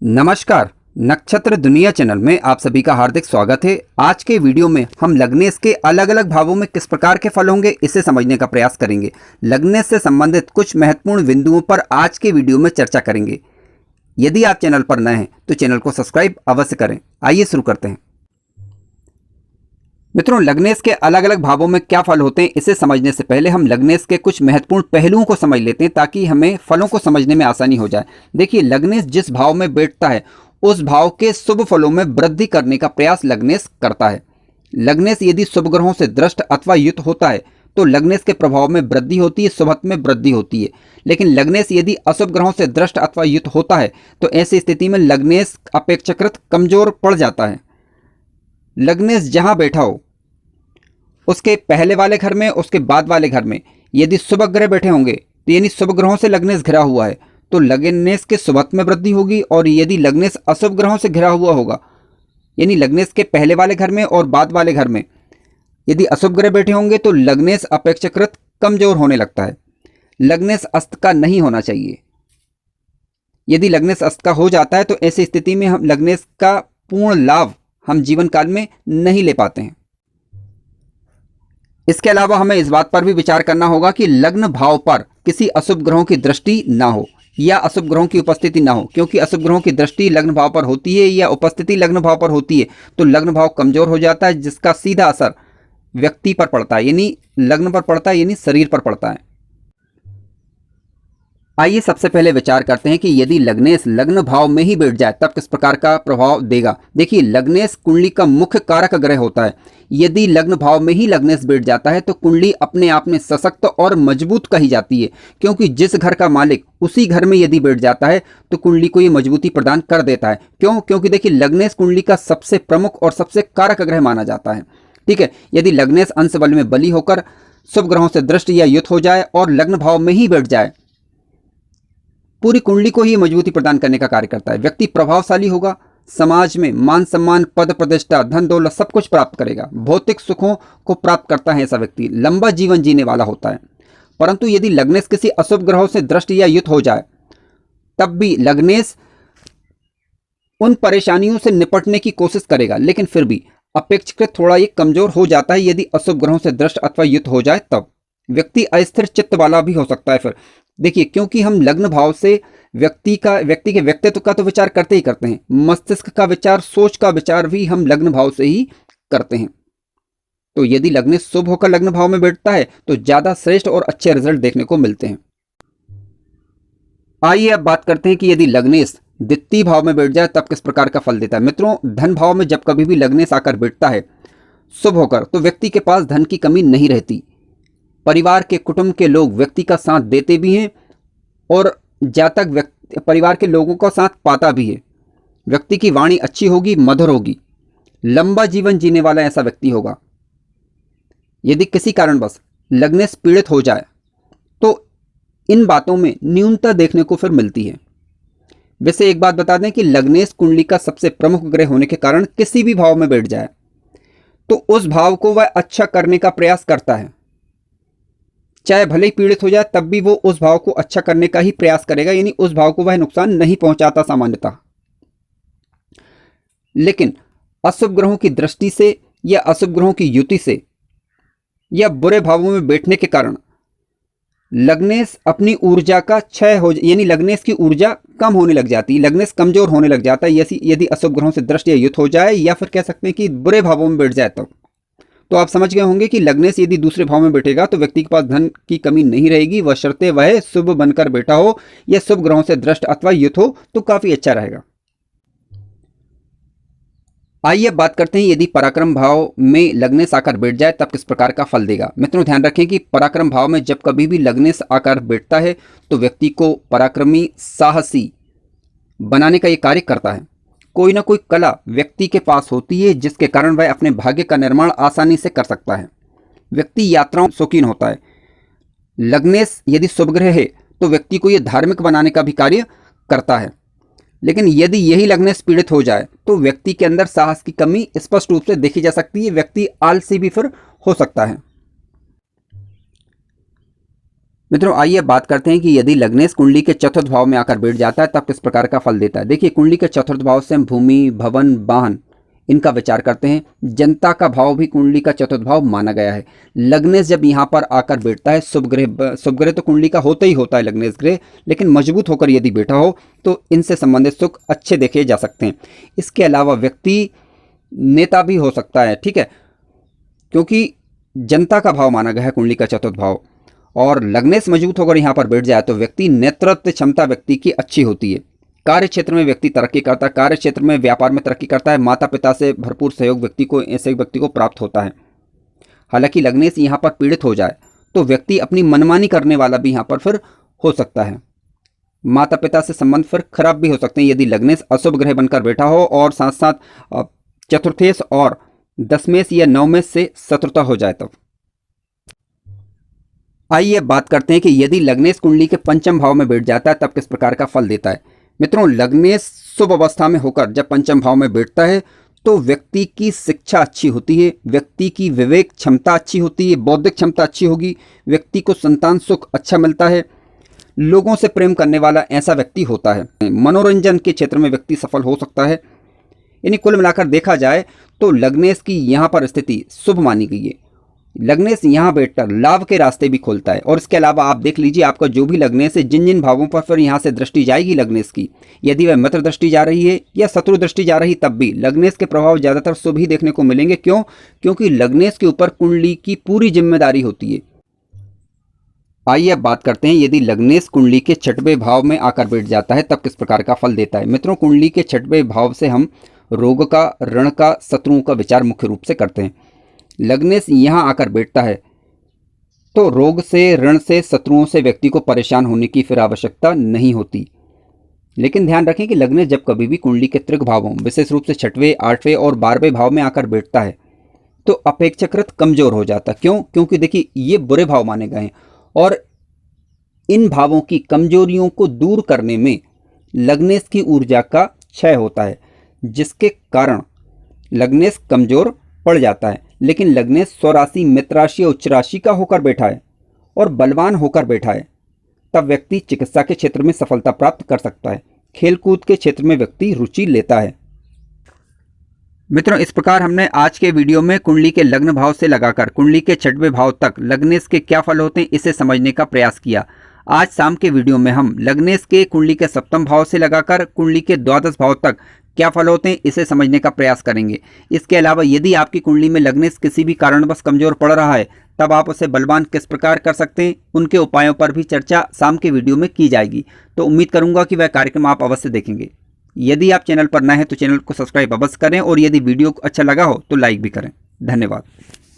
नमस्कार। नक्षत्र दुनिया चैनल में आप सभी का हार्दिक स्वागत है। आज के वीडियो में हम लग्नेश के अलग अलग भावों में किस प्रकार के फल होंगे इसे समझने का प्रयास करेंगे। लग्नेश से संबंधित कुछ महत्वपूर्ण बिंदुओं पर आज के वीडियो में चर्चा करेंगे। यदि आप चैनल पर नए हैं तो चैनल को सब्सक्राइब अवश्य करें। आइए शुरू करते हैं। मित्रों, लग्नेश के अलग अलग भावों में क्या फल होते हैं इसे समझने से पहले हम लग्नेश के कुछ महत्वपूर्ण पहलुओं को समझ लेते हैं ताकि हमें फलों को समझने में आसानी हो जाए। देखिए, लग्नेश जिस भाव में बैठता है उस भाव के शुभ फलों में वृद्धि करने का प्रयास लग्नेश करता है। लग्नेश यदि शुभ ग्रहों से दृष्ट अथवा युक्त होता है तो लग्नेश के प्रभाव में वृद्धि होती है, शुभत्व में वृद्धि होती है। लेकिन लग्नेश यदि अशुभ ग्रहों से दृष्ट अथवा युक्त होता है तो ऐसी स्थिति में लग्नेश अपेक्षाकृत कमजोर पड़ जाता है। लग्नेश जहां बैठा हो उसके पहले वाले घर में, उसके बाद वाले घर में यदि शुभ ग्रह बैठे होंगे तो यानी शुभ ग्रहों से लग्नेश घिरा हुआ है तो लग्नेश के शुभत्व में वृद्धि होगी। और यदि लग्नेश अशुभ ग्रहों से घिरा हुआ होगा यानी लग्नेश के पहले वाले घर में और बाद वाले घर में यदि अशुभ ग्रह बैठे होंगे तो लग्नेश अपेक्षाकृत कमजोर होने लगता है। लग्नेश अस्त का नहीं होना चाहिए। यदि लग्नेश अस्त का हो जाता है तो ऐसी स्थिति में हम लग्नेश का पूर्ण लाभ हम जीवन काल में नहीं ले पाते हैं। इसके अलावा हमें इस बात पर भी विचार करना होगा कि लग्न भाव पर किसी अशुभ ग्रहों की दृष्टि ना हो या अशुभ ग्रहों की उपस्थिति ना हो, क्योंकि अशुभ ग्रहों की दृष्टि लग्न भाव पर होती है या उपस्थिति लग्न भाव पर होती है तो लग्न भाव कमजोर हो जाता है, जिसका सीधा असर व्यक्ति पर पड़ता है यानी लग्न पर पड़ता है यानी शरीर पर पड़ता है। आइए सबसे पहले विचार करते हैं कि यदि लग्नेश लग्न भाव में ही बैठ जाए तब किस प्रकार का प्रभाव देगा। देखिए, लग्नेश कुंडली का मुख्य कारक ग्रह होता है। यदि लग्न भाव में ही लग्नेश बैठ जाता है तो कुंडली अपने आप में सशक्त और मजबूत कही जाती है, क्योंकि जिस घर का मालिक उसी घर में यदि बैठ जाता है तो कुंडली को ये मजबूती प्रदान कर देता है। क्योंकि देखिए, लग्नेश कुंडली का सबसे प्रमुख और सबसे कारक ग्रह माना जाता है। ठीक है, यदि लग्नेश अंश बल में बली होकर शुभ ग्रहों से दृष्ट या युक्त हो जाए और लग्न भाव में ही बैठ जाए, पूरी कुंडली को ही मजबूती प्रदान करने का कार्य करता है। व्यक्ति प्रभावशाली होगा, समाज में मान सम्मान, पद प्रतिष्ठा, धन दौलत सब कुछ प्राप्त करेगा, भौतिक सुखों को प्राप्त करता है। ऐसा व्यक्ति लंबा जीवन जीने वाला होता है। परंतु यदि लग्नेश किसी अशुभ ग्रहों से दृष्ट या युक्त हो जाए तब भी लग्नेश उन परेशानियों से निपटने की कोशिश करेगा, लेकिन फिर भी अपेक्षाकृत थोड़ा ये कमजोर हो जाता है। यदि अशुभ ग्रहों से दृष्ट अथवा युक्त हो जाए तब व्यक्ति अस्थिर चित्त वाला भी हो सकता है। फिर देखिए, क्योंकि हम लग्न भाव से व्यक्ति के व्यक्तित्व का तो विचार करते ही करते हैं, मस्तिष्क का विचार, सोच का विचार भी हम लग्न भाव से ही करते हैं। तो यदि लग्नेश शुभ होकर लग्न भाव में बैठता है तो ज्यादा श्रेष्ठ और अच्छे रिजल्ट देखने को मिलते हैं। आइए अब बात करते हैं कि यदि लग्नेश द्वितीय भाव में बैठ जाए तब किस प्रकार का फल देता है। मित्रों, धन भाव में जब कभी भी लग्नेश आकर बैठता है शुभ होकर तो व्यक्ति के पास धन की कमी नहीं रहती। परिवार के, कुटुंब के लोग व्यक्ति का साथ देते भी हैं और जातक परिवार के लोगों का साथ पाता भी है। व्यक्ति की वाणी अच्छी होगी, मधुर होगी, लंबा जीवन जीने वाला ऐसा व्यक्ति होगा। यदि किसी कारणवश लग्नेश पीड़ित हो जाए तो इन बातों में न्यूनता देखने को फिर मिलती है। वैसे एक बात बता दें कि लग्नेश कुंडली का सबसे प्रमुख ग्रह होने के कारण किसी भी भाव में बैठ जाए तो उस भाव को वह अच्छा करने का प्रयास करता है। चाहे भले ही पीड़ित हो जाए तब भी वो उस भाव को अच्छा करने का ही प्रयास करेगा, यानी उस भाव को वह नुकसान नहीं पहुंचाता सामान्यतः। लेकिन अशुभ ग्रहों की दृष्टि से या अशुभ ग्रहों की युति से या बुरे भावों में बैठने के कारण लग्नेश अपनी ऊर्जा का क्षय हो, यानी लग्नेश की ऊर्जा कम होने लग जाती है, लग्नेश कमजोर होने लग जाता है यदि अशुभ ग्रहों से दृष्ट या युत हो जाए, या फिर कह सकते हैं कि बुरे भावों में बैठ जाए। तो आप समझ गए होंगे कि लग्नेश यदि दूसरे भाव में बैठेगा तो व्यक्ति के पास धन की कमी नहीं रहेगी, वह शर्ते वह शुभ बनकर बैठा हो या शुभ ग्रहों से दृष्ट अथवा युत हो तो काफी अच्छा रहेगा। आइए बात करते हैं यदि पराक्रम भाव में लग्नेश आकर बैठ जाए तब किस प्रकार का फल देगा। मित्रों, ध्यान रखें कि पराक्रम भाव में जब कभी भी लग्नेश आकर बैठता है तो व्यक्ति को पराक्रमी, साहसी बनाने का ये कार्य करता है। कोई ना कोई कला व्यक्ति के पास होती है जिसके कारण वह अपने भाग्य का निर्माण आसानी से कर सकता है। व्यक्ति यात्राओं शौकीन होता है। लग्नेश यदि शुभ ग्रह है तो व्यक्ति को यह धार्मिक बनाने का भी कार्य करता है। लेकिन यदि यही लग्नेश पीड़ित हो जाए तो व्यक्ति के अंदर साहस की कमी स्पष्ट रूप से देखी जा सकती है। व्यक्ति आलसी भी फिर हो सकता है। मित्रों आइए बात करते हैं कि यदि लग्नेश कुंडली के चतुर्थ भाव में आकर बैठ जाता है तब किस प्रकार का फल देता है। देखिए कुंडली के चतुर्थ भाव से हम भूमि, भवन, वाहन इनका विचार करते हैं। जनता का भाव भी कुंडली का चतुर्थ भाव माना गया है। लग्नेश जब यहाँ पर आकर बैठता है, शुभ ग्रह तो कुंडली का होता ही होता है लग्नेश ग्रह, लेकिन मजबूत होकर यदि बैठा हो तो इनसे संबंधित सुख अच्छे देखे जा सकते हैं। इसके अलावा व्यक्ति नेता भी हो सकता है, ठीक है, क्योंकि जनता का भाव माना गया है कुंडली का चतुर्थ भाव। और लग्नेश मजबूत होकर यहाँ पर बैठ जाए तो व्यक्ति नेतृत्व क्षमता व्यक्ति की अच्छी होती है। कार्य क्षेत्र में व्यक्ति तरक्की करता है, कार्य क्षेत्र में व्यापार में तरक्की करता है। माता पिता से भरपूर सहयोग ऐसे व्यक्ति को प्राप्त होता है। हालांकि लग्नेश यहाँ पर पीड़ित हो जाए तो व्यक्ति अपनी मनमानी करने वाला भी यहाँ पर फिर हो सकता है। माता पिता से संबंध फिर खराब भी हो सकते हैं यदि लग्नेश अशुभ ग्रह बनकर बैठा हो और साथ साथ चतुर्थेश और दशमेश या नवमेश से शत्रुता हो जाए तब। आइए बात करते हैं कि यदि लग्नेश कुंडली के पंचम भाव में बैठ जाता है तब किस प्रकार का फल देता है। मित्रों लग्नेश शुभ अवस्था में होकर जब पंचम भाव में बैठता है तो व्यक्ति की शिक्षा अच्छी होती है, व्यक्ति की विवेक क्षमता अच्छी होती है, बौद्धिक क्षमता अच्छी होगी, व्यक्ति को संतान सुख अच्छा मिलता है, लोगों से प्रेम करने वाला ऐसा व्यक्ति होता है। मनोरंजन के क्षेत्र में व्यक्ति सफल हो सकता है। यानी कुल मिलाकर देखा जाए तो लग्नेश की यहाँ पर स्थिति शुभ मानी गई है। लग्नेश यहाँ बैठकर लाभ के रास्ते भी खोलता है। और इसके अलावा आप देख लीजिए आपका जो भी लग्नेश है जिन जिन भावों पर फिर यहाँ से दृष्टि जाएगी लग्नेश की, यदि वह मित्र दृष्टि जा रही है या शत्रु दृष्टि जा रही तब भी लग्नेश के प्रभाव ज़्यादातर शुभ ही देखने को मिलेंगे। क्यों? क्योंकि लग्नेश के ऊपर कुंडली की पूरी जिम्मेदारी होती है। आइए अब बात करते हैं यदि लग्नेश कुंडली के छठवें भाव में आकर बैठ जाता है तब किस प्रकार का फल देता है। मित्रों कुंडली के छठवें भाव से हम रोग का, ऋण का, शत्रुओं का विचार मुख्य रूप से करते हैं। लग्नेश यहाँ आकर बैठता है तो रोग से, ऋण से, शत्रुओं से व्यक्ति को परेशान होने की फिर आवश्यकता नहीं होती। लेकिन ध्यान रखें कि लग्नेश जब कभी भी कुंडली के त्रिक भावों विशेष रूप से छठवें, आठवें और 12वें भाव में आकर बैठता है तो अपेक्षाकृत कमजोर हो जाता है। क्यों? क्योंकि देखिए ये बुरे भाव माने गए हैं और इन भावों की कमजोरियों को दूर करने में लग्नेश की ऊर्जा का क्षय होता है, जिसके कारण लग्नेश कमजोर पड़ जाता है। लेकिन लग्नेश स्वराशि, मित्र राशि और उच्च राशि का होकर बैठा है और बलवान होकर बैठा है तब व्यक्ति चिकित्सा के क्षेत्र में सफलता प्राप्त कर सकता है। खेलकूद के क्षेत्र में व्यक्ति रुचि लेता है। मित्रों इस प्रकार हमने आज के वीडियो में कुंडली के लग्न भाव से लगाकर कुंडली के छठवें भाव तक लग्नेश के क्या फल होते हैं इसे समझने का प्रयास किया। आज शाम के वीडियो में हम लग्नेश के कुंडली के सप्तम भाव से लगाकर कुंडली के द्वादश भाव तक क्या फल होते हैं इसे समझने का प्रयास करेंगे। इसके अलावा यदि आपकी कुंडली में लग्नेश किसी भी कारणवश कमजोर पड़ रहा है तब आप उसे बलवान किस प्रकार कर सकते हैं उनके उपायों पर भी चर्चा शाम के वीडियो में की जाएगी। तो उम्मीद करूंगा कि वह कार्यक्रम आप अवश्य देखेंगे। यदि आप चैनल पर नए हैं तो चैनल को सब्सक्राइब अवश्य करें और यदि वीडियो अच्छा लगा हो तो लाइक भी करें। धन्यवाद।